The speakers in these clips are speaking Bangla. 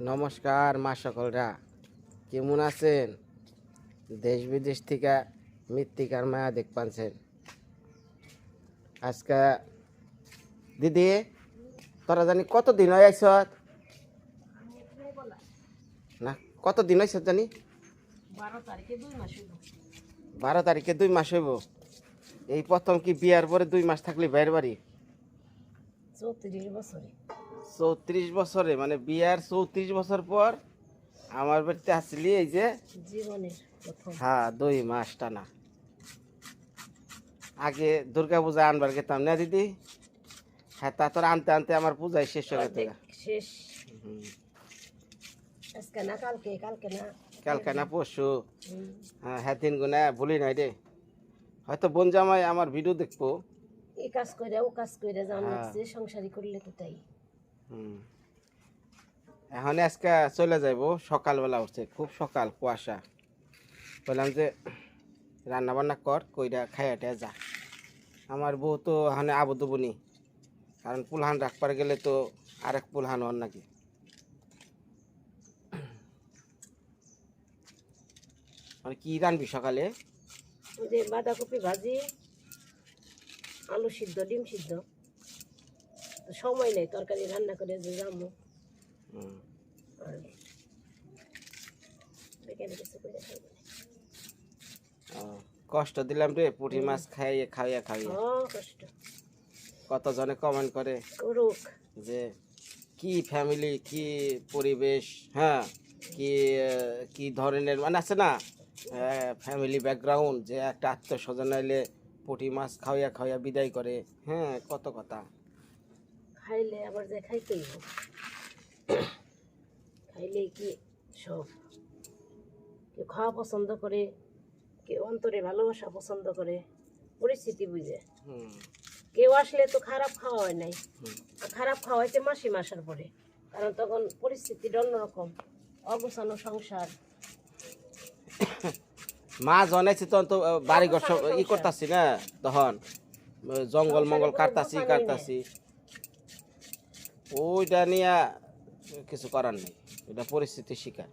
নমস্কার মা সকলরা, কেমন আছেন? দেশ বিদেশ থেকে মৃত্তিকার মায়া দেখ পাচ্ছেন। আজকে দিদি তোরা জানি কতদিন হয়ে আইস না, কতদিন হয়েছ জানি? 12 তারিখে 2 মাস হইব। এই প্রথম কি বিয়ার পরে 2 মাস থাকলে বাইরের বাড়ি? 34 বছরে, মানে বিয়ার 34 বছর পর আমার বাড়িতে আসলি। এই যে জীবনের প্রথম। হ্যাঁ, 2 মাস টানা। আগে দুর্গা পূজা আনবার গেতাম না দিদি? হ্যাঁ, তা তোর আনতে আনতে আমার পূজায় শেষ হয়ে গেছে। শেষ আজকে না কালকে, কালকে না পরশু। হ্যাঁ হ্যাঁ, 3 গুণা ভুলি নাই রে। হয়তো বোন জামাই আমার ভিডিও দেখবো। এই কাজ করে ও কাজ করে জানছে, সংসারী করলে তো তাই। এখন আজকে চলে যাইব। সকালবেলা উঠছে, খুব সকাল, কুয়াশা। বললাম যে রান্না বান্না কর, কইরা খাইয়াটা যা। আমার বউ তো হানে আবদ্ধ বনি, কারণ পুলহান রাখবার গেলে তো আরেক পুলহান হন নাকি। মানে কি রানবি সকালে? ওই যে বাঁধাকপি ভাজি, আলু সিদ্ধ, ডিম সিদ্ধ। সময় নেই তরকারি রান্না করে যে যাবো। কষ্ট দিলাম রে, পুঁটি মাছ খাইয়ে খাইয়া খাইয়ে। কষ্ট। কতজনে কমেন্ট করে যে কি ফ্যামিলি, কি পরিবেশ, হ্যাঁ কি কি ধরনের মানে আছে না ফ্যামিলি ব্যাকগ্রাউন্ড, যে একটা আত্মস্বজন আইলে পুঁটি মাছ খাওয়া খাওয়া বিদায় করে। হ্যাঁ, কত কথা। খাইলে আবার যে খাইতেই হোক, খাইলে কি সব কেউ খাওয়া পছন্দ করে, কেউ অন্তরে ভালোবাসা পছন্দ করে, পরিস্থিতি বুঝে। কেউ আসলে তো খারাপ খাওয়া হয় নাই, খারাপ খাওয়া হয়েছে মাসি মাসার পরে, কারণ তখন পরিস্থিতিটা অন্যরকম, অগোছানো সংসার। মা জনাইছি তখন তো বাড়ি ঘর সব ই করতাছি না, তখন জঙ্গল মঙ্গল কাটতাছি। ওইটা নিয়ে কিছু করার নেই, এটা পরিস্থিতির শিকার।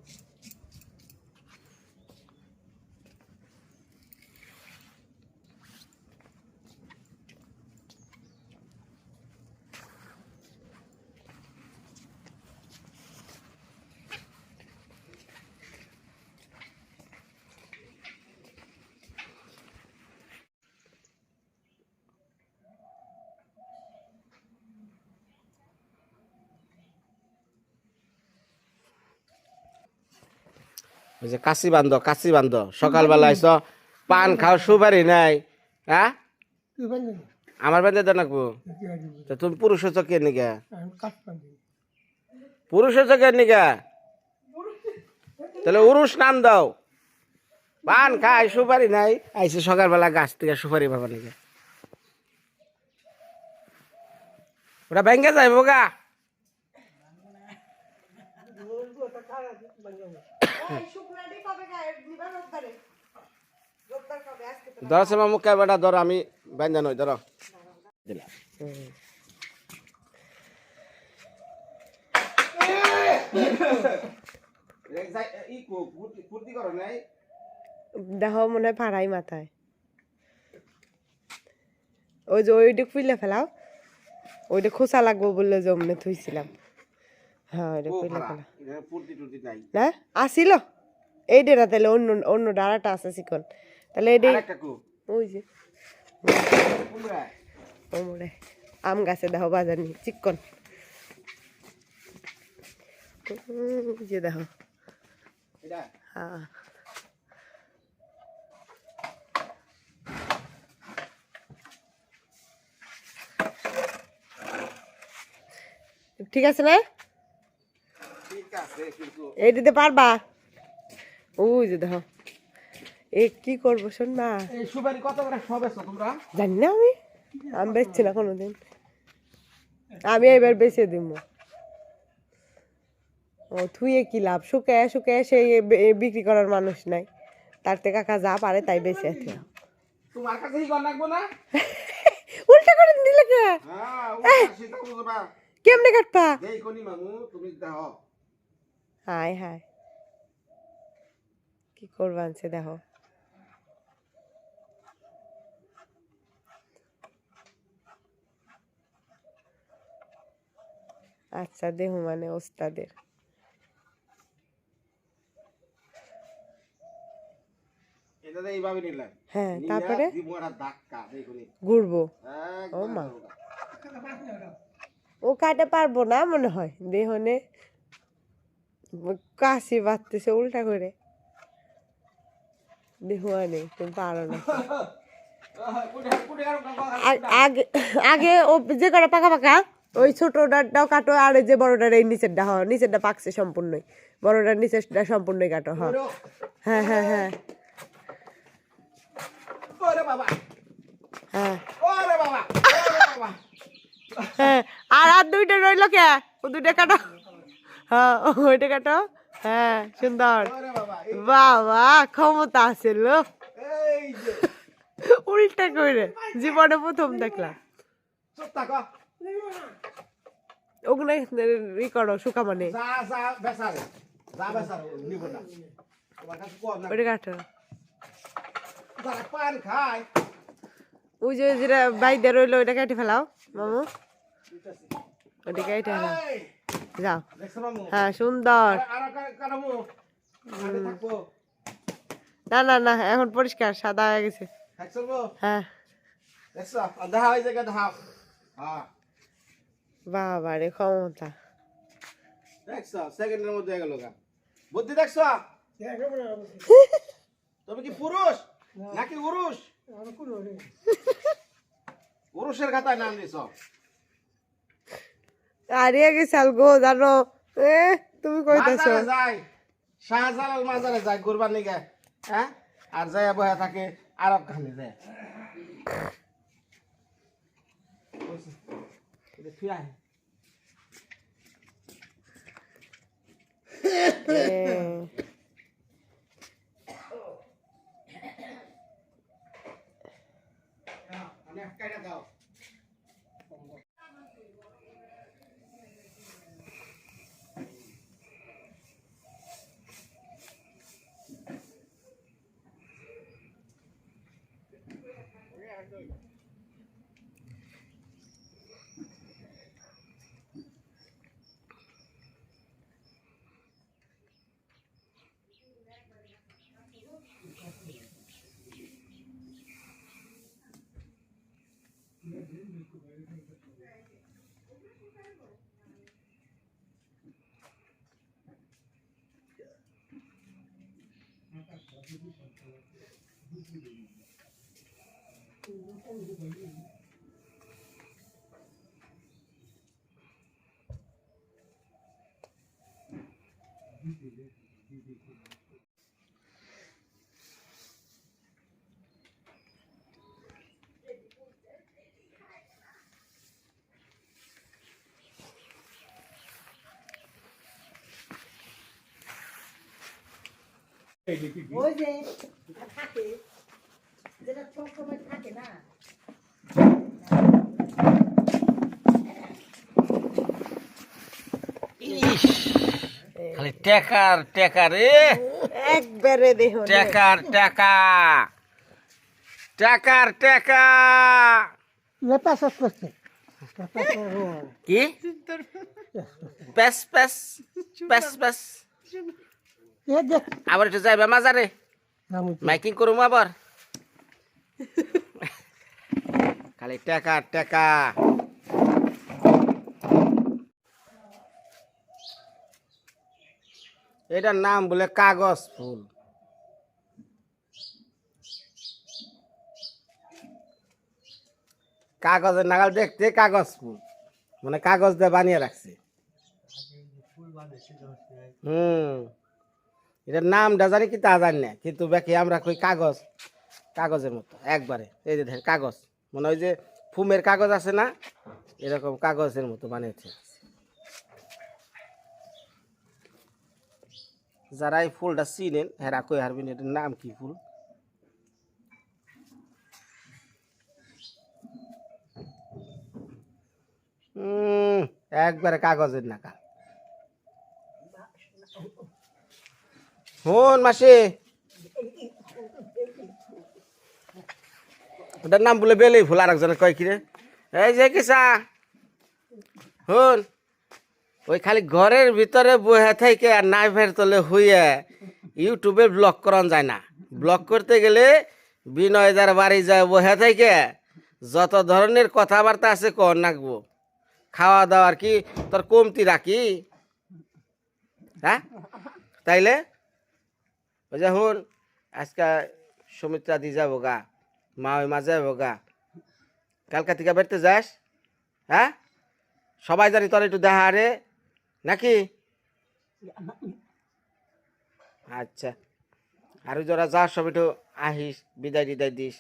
ওই যে কাশি বান্ধ সকালবেলা আইস, পান খাও, সুপারি নাই। হ্যাঁ, আমার বান্ধে দেন রাখবো। তুমি পুরুষ চকের নিগা, পুরুষ চকের নিগা, তাহলে উরুষ নাম দাও। পান খাই, সুপারি নাই, আইসে সকালবেলা গাছ থেকে সুপারি পাবা নিগা। ওটা ভেঙ্গে যাইব গা। ধরো সে মুখে বেটা, ধরো আমি ব্যঞ্জন নই, ধরো দিলাম। দেখো মনে হয় পাড়াই মাথায় ওই যে ওইটা খুলে ফেলাও, ওইটা খোসা লাগবো বললে জমনে থুইছিলাম। হ্যাঁ, ওইটা খুলে ফেলা না আসিল এই ডেরা, তাহলে অন্য অন্য ডাড়াটা আছে চিকন, তাহলে এই ওই যে আম গাছে দেখো বাজার নি চিকন, যে দেখো। হ্যাঁ, ঠিক আছে না? এই দিতে পারবা? ওই যে দেখো, এ কি করবো শোন না, জানি না আমি বেচছি না কোনোদিন, আমি এবার বেচে দিব। ও থুয়ে কি লাভ, শুকে শুকে সে বিক্রি করার মানুষ নাই, তার থেকে কাকা যা পারে তাই বেচে উল্টা করে দিলে কেমনে কাটপা? হায় হায় কি করবা আনছে দেখো আচ্ছা দেহ মানে ওস্তাদের এটাতে এইভাবে নিলাম হ্যাঁ নিয়ে তারপরে দিব একটা ধাক্কা দেখুন ঘুরবো ও একবার মা ও কাটে পারবো না মনে হয় দেহনে কাশি বাঁধতেছে উল্টা করে দেহুয়া নেই তুমি পারো না আগে আগে ও যে কটা পাকা পাকা ওই ছোটটাও কাটো আর এই যে বড়টার এই নিচেরটা নিচেরটা পাকছে সম্পূর্ণই বড়টার নিচেরটা সম্পূর্ণই কাটো হ্যাঁ হ্যাঁ হ্যাঁ ওরে বাবা হ্যাঁ ওরে বাবা ওরে বাবা হ্যাঁ আর দুইটা রইলো কে ও দুইটা কাটো হ্যাঁ ওইটা কাটো হ্যাঁ সুন্দর ওরে বাবা বাবা ক্ষমতা আছে লো এই যে উল্টা করে জীবনে প্রথম দেখলাম চুপ থাকো ওগুলো ই করো শুকা মানে যা যা বেসারে যা বেসারে নিব না তোমার কাছে কম না ওইটা কাটো যারা পান খায় ওই যে যেটা বাইদে রইলো ওইটা কেটে ফেলাও মামু ওইটা কেটে ফেলাও এই যাও দেখছো মামু হ্যাঁ সুন্দর আর কাটামু আরে থাকবো না না না এখন পরিষ্কার সাদা হয়ে গেছে দেখছো হ্যাঁ দেখছো দেখা হয়ে যায় দেখা হ্যাঁ বাবা রে ক্ষমতা দেখছো সেকেন্ডের মধ্যে হয়ে গেল গা বুদ্ধি দেখছো তুমি কি পুরুষ নাকি উরুষ উরুষের খাতায় নাম দিছ হারিয়ে গেছাল গো জানো এ তুমি কইতাছো মাজারে যায় শাহজালাল মাজারে যায় কুরবান নিগে হ্যাঁ আর যায় বয়া থাকে আরব খানে যায় তুই আয় অনেক কাটা দাও ওই যে থাকে যেটা সব সময় থাকে না খালি টেকার টেকা রে একবারে দেহ টেকার টেকা টেকার টেকা কি পেস পেস পেস পেস আবার একটু যাইবা মাজারে মাইকিং করুম আবার খালি টেকা টেকা এটার নাম বলে কাগজ ফুল কাগজের নাগাল দেখতে কাগজ ফুল মানে কাগজ দিয়ে বানিয়ে রাখছে এটার নামটা জানি কি তা জানি না কিন্তু দেখি আমরা কই কাগজ কাগজের মতো একবারে এই যে দেখেন কাগজ মনে হয় যে ফুমের কাগজ আছে না এরকম কাগজের মতো বানিয়েছে যারা এই ফুলটা চিনেন হেরা কই হারবেন এটার নাম কি ফুল একবারে কাগজের নাকা হন মাসি ওটার নাম বলে বেলেই ফুল আর একজনে কয় কিরে এই যে কিসা হন ওই খালি ঘরের ভিতরে বহে থেকে আর নাইভের তলে হইয়া ইউটিউবে ব্লগ করান যায় না ব্লগ করতে গেলে বিনয়দার বাড়ি যায় বহে থেকে যত ধরনের কথাবার্তা আছে কর নাকবো খাওয়া দাওয়ার কি তোর কমতি রাখি হ্যাঁ তাইলে ওই যে হুন আজকে সুমিত্রা দি যাবো গা মা ওই মা যাবো গা কালকা থেকে বেরতে যাস হ্যাঁ সবাই জানি তোর একটু দেখা রে নাকি আচ্ছা আর যারা যা সব একটু আহিস বিদায় টিদায় দিস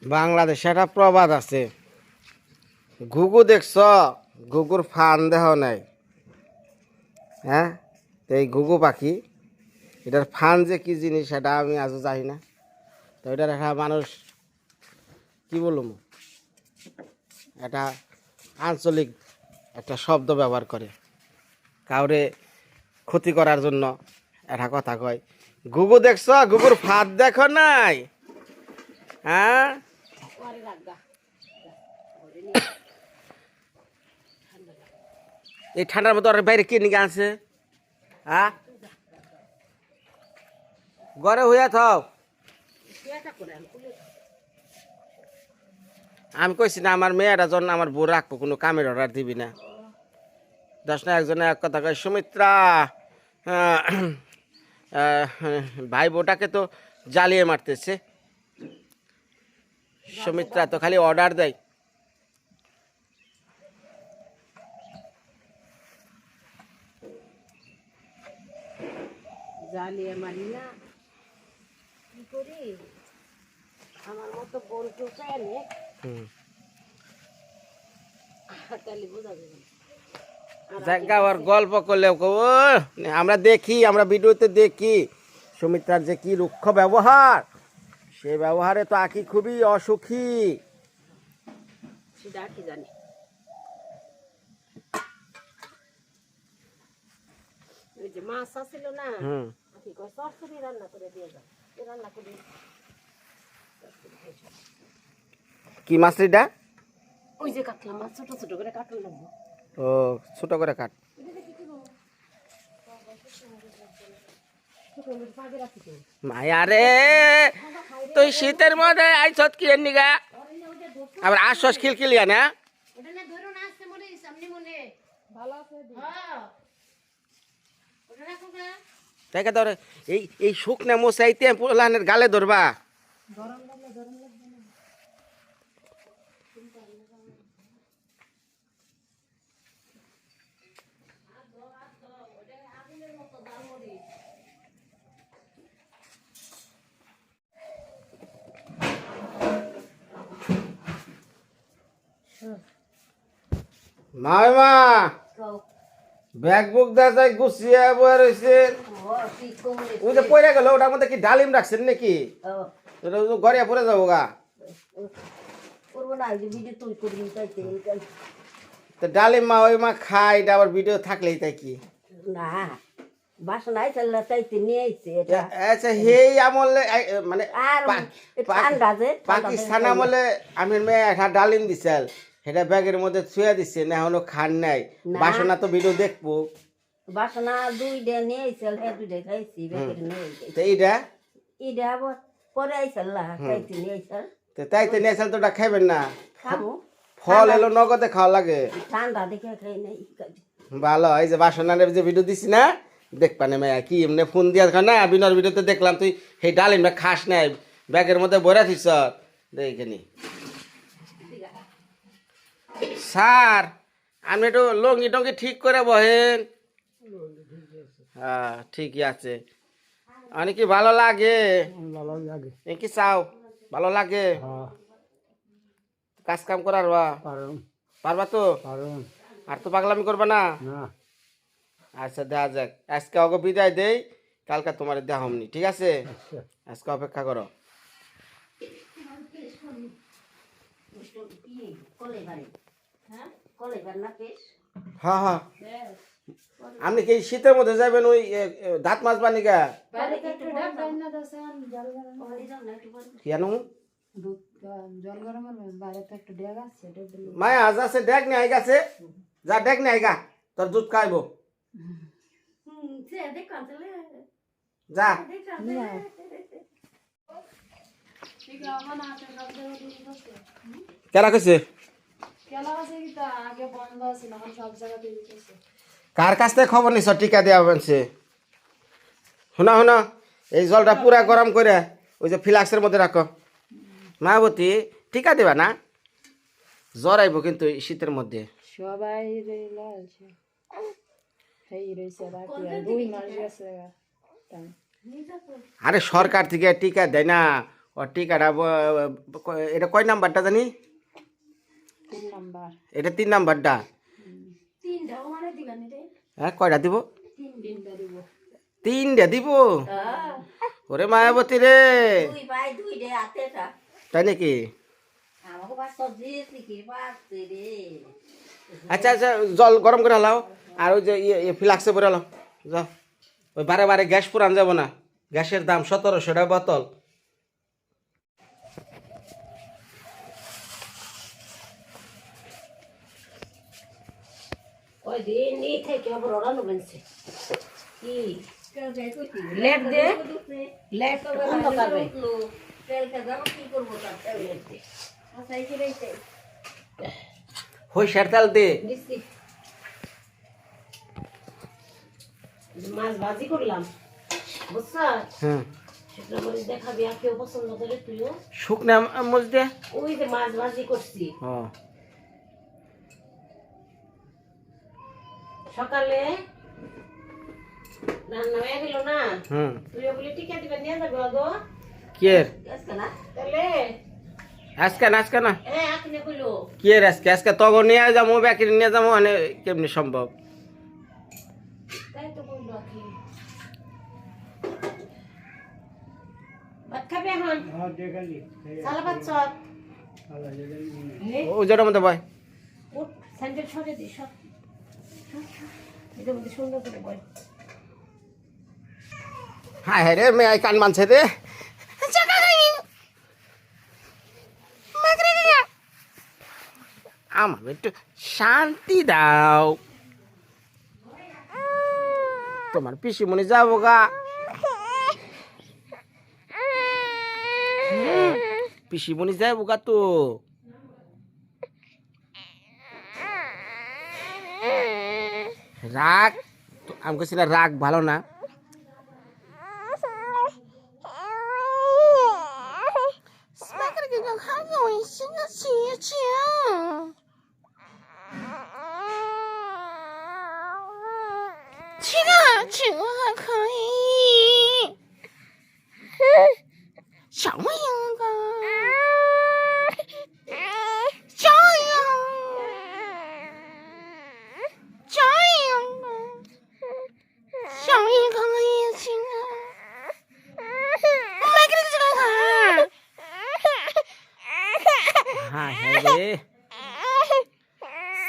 বাংলাদেশে একটা প্রবাদ আছে ঘুঘু দেখছ ঘুঘুর ফান দেহ নাই হ্যাঁ তো এই ঘুঘু পাখি এটার ফান যে কি জিনিস সেটা আমি আজও জানি না তো এটার একটা মানুষ কি বলুম একটা আঞ্চলিক একটা শব্দ ব্যবহার করে কাউরে ক্ষতি করার জন্য একটা কথা কয় ঘুঘু দেখছ ঘুঘুর ফাঁদ দেখো নাই হ্যাঁ এই ঠান্ডার মতো আর বাইরে কে নিয়ে আছে হ্যাঁ ঘরে হইয়া থাও আমি কইছি না আমার মেয়েরা যখন আমার বউ রাখবো কোনো কামের অর্ডার দিবি না দশ না একজনে এক কথা কয় সুমিত্রা ভাই বউটাকে তো জ্বালিয়ে মারতেছে সুমিত্রা তো খালি অর্ডার দেয় জ্বালিয়ে মারি না কি করি আমার মতো বোন কেউ চায় না তাহলে বোঝা যাবে জায়গার গল্প করলেও আমরা দেখি আমরা ভিডিওতে দেখি সুমিত্রার যে কি রুক্ষ ব্যবহার সে ব্যবহারে তো আঁকি খুবই অসুখী সেটা কি জানি ওই যে মাছ আছিল না কি কয় সরসরি রান্না করে দিয়ে যাও রান্না করে কি মাছটা ওই যে কাটলাম মাছ ছোট ছোট করে কাটুন লাগবো ও ছোট করে কাট মায়া রে তুই শীতের মধ্যে আইছত কি নিগা আবার আশ্বাস খিলখিলিয়া না দেখে ধর এই শুকনা মশাইতে পোলানের গালে ধরবা মামা ব্যাগ বুক দেওয়া যায় গুছিয়ে বয়ে রয়েছে ওই যে পড়ে গেল ওটার মধ্যে কি ডালিম রাখছেন নাকি গড়িয়া পড়ে যাবো গা তো ডালিম মা ওই মা খাই এটা আবার ভিডিও থাকলেই তাই কি না বাসনাই চাইলে চাইতে নিয়ে আইছে এটা আচ্ছা হেই আমলে মানে আর ঠান্ডা যে পাকিস্তান আমলে আমি মেয়ে একটা ডালিম দিছিল সেটা ব্যাগের মধ্যে ছুঁয়ে দিচ্ছে না এখনো খান নাই বাসনা তো ভিডিও দেখবো বাসনা দুইটা নিয়ে আইছিল হ্যাঁ দুইটা খাইছি ব্যাগের নিয়ে তো এইটা এটা আবার পরে আইছিল খাইতে নিয়ে আইছিল তো তাই তো নিয়েছিল তো ওটা খাইবেন না খাবো ফল এলো নগদে খাওয়া লাগে ঠান্ডা দেখে খাই নাই ভালো এই যে বাসনার যে ভিডিও দিছি না দেখপানে মেয়া কি এমনি ফোন দিয়া খা না বিনর ভিডিওতে দেখলাম তুই সেই ডালিমটা খাস নাই ব্যাগের মধ্যে ভরে থিস দেখে নি স্যার আপনি একটু লঙ্গি টঙ্গি ঠিক করে বহেন। হ্যাঁ ঠিকই আছে। অনেক কি ভালো লাগে? ভালো লাগে। এ কি চাও? ভালো লাগে? হ্যাঁ কাজ কাম করার বা পারুন পারবা তো? পারুন আর তো পাগলামি করবা না? না। আচ্ছা দেখা যাক, আজকে ওকে বিদায় দেই, কালকে তোমার দেখা হমনি, ঠিক আছে? আচ্ছা আজকে অপেক্ষা করো। হ্যাঁ হ্যাঁ, আপনি কি শীতের মধ্যে যাবেন ওই দাঁত মাছ বানিকা? কেন মায়া আজ আছে ডেক নিয়ে আইগাছে, যা ডেক নিয়ে আইগা, তোর দুধ খাইব যা। কেরা কইছে? কার কাছ থেকে খবর নিছ টিকা দেওয়া বলছে? শোনা শোনা, এই জলটা পুরা গরম করে ওই যে ফ্লাক্সের মধ্যে রাখো। মায়াবতী টিকা দেবা না? জ্বর আইব কিন্তু এই শীতের মধ্যে। সবাই আছে সেই রয়েছে বাকি আর 2 মাস গেছে তাই আরে সরকার থেকে টিকা দেয় না, ও টিকাটা এটা কয় নাম্বারটা জানি? 3 নাম্বার এটা 3 নাম্বারটা। হ্যাঁ কয়টা দিব? 3 দিব 3টা দিব? ওরে মায়াবতী রে, তাই নাকি? আচ্ছা আচ্ছা, জল গরম করে হালাও, আর ওই যে ফ্লাক্সে ভরে হালাও, যাও। ওই বারে বারে গ্যাস পুরান যাব না, গ্যাসের দাম 1700 টাকা বোতল। ওই দিন নি থেকে আবার ওড়ানো বেনছে কি লেট দে, লেট বন্ধ করবে। হইসার তেল দে। দিছি। মাছ ভাজি করলাম, বুঝছ? হ্যাঁ, শুকনো মরিচ দেখাবি, আর কেউ পছন্দ করে তুইও। শুকনা মরিচ দে। ওই যে মাছ ভাজি করছি ও সকালে, রান্না হয়ে গেল না, হুম, তুইও বলে টিকা দিবে নিয়ে যাবে গো। কি এর তাহলে আজকে না, আজকে না, হ্যাঁ আপনি কইলো কি এর আজকে? আজকে তগো নিয়ে যাবো, ব্যাকি নিয়ে যাবো, মানে কেমনি সম্ভব? তাই তো কইলো কি ভাত খাবে এখন? সালা ভাত চল ও যেটার মধ্যে বয়। উঠ, স্যান্ডেল সরে দি সব, এটার মধ্যে সুন্দর করে বল। হায় হায় রে, মেয়ে কান মানছে রে। আমার একটু শান্তি দাও, তোমার পিসিমণি যাবো গা। পিসিমণি যাবো গা তো। রাগ, আমি কইছি না রাগ ভালো না। হ্যাঁ হ্যাঁ রে,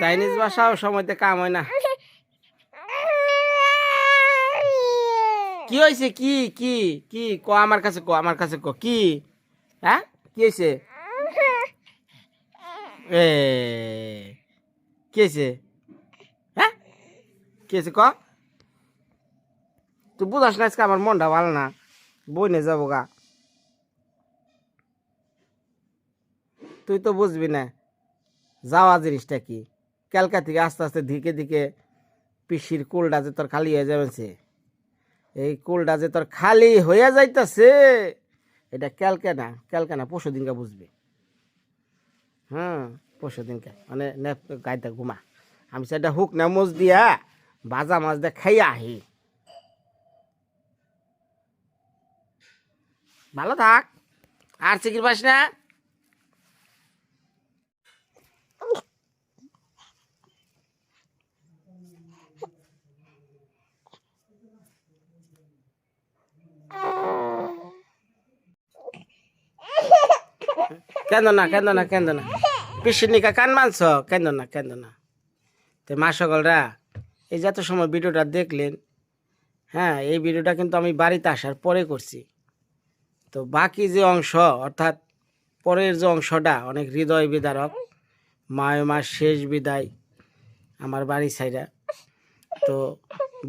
চাইনিজ ভাষাও সময়তে কাম হয় না। কি হয়েছে? কি কি কি ক, আমার কাছে ক, আমার কাছে ক, কি? হ্যাঁ কি হয়েছে? এ কি হয়েছে? হ্যাঁ কি হয়েছে ক? তুই বুঝাস না, আজকে আমার মনটা ভালো না, বইনে যাবো গা। তুই তো বুঝবি না যাওয়া জিনিসটা কি। ক্যালকা থেকে আস্তে আস্তে দিকে দিকে পিসির কুলটা যে তোর খালি হয়ে যাবে, এই কুলটা যে তোর খালি হয়ে যাইতেছে, এটা ক্যালকা না পরশু দিনকে বুঝবি। পরশু দিনকে মানে গাইতে ঘুমা, আমি সেটা হুক না মোজ দিয়া ভাজা মাছ দিয়ে খাইয়া আহি। ভালো থাক, আর চিকির পাস না। কেন না কেন না কেন না পিসির নিকা কান মানছ, কেন না কেন না। তো মা সকলরা এই যত সময় ভিডিওটা দেখলেন, হ্যাঁ এই ভিডিওটা কিন্তু আমি বাড়িতে আসার পরে করছি। তো বাকি যে অংশ অর্থাৎ পরের যে অংশটা অনেক হৃদয় বিদারক, মায়ের মার শেষ বিদায় আমার বাড়ি ছাইরা। তো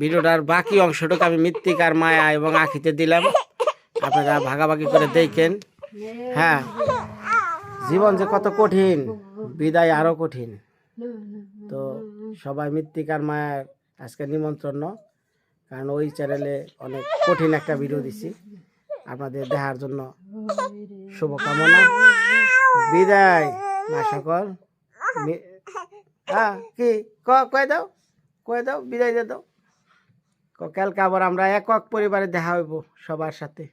ভিডিওটার বাকি অংশটুকু আমি মৃত্তিকার মায়া এবং আখিতে দিলাম, আপনারা ভাগাভাগি করে দেখেন। হ্যাঁ জীবন যে কত কঠিন, বিদায় আরো কঠিন। তো সবাই মৃত্তিকার মায়ার আজকে নিমন্ত্রণ, কারণ ওই চ্যানেলে অনেক কঠিন একটা ভিডিও দিছি। আপনাদের দেখার জন্য শুভকামনা। বিদায় মা সকল। হ্যাঁ কি কয়ে দাও বিদায় দিয়ে দাও। কালকে আবার আমরা একক পরিবারে দেখা হইব সবার সাথে।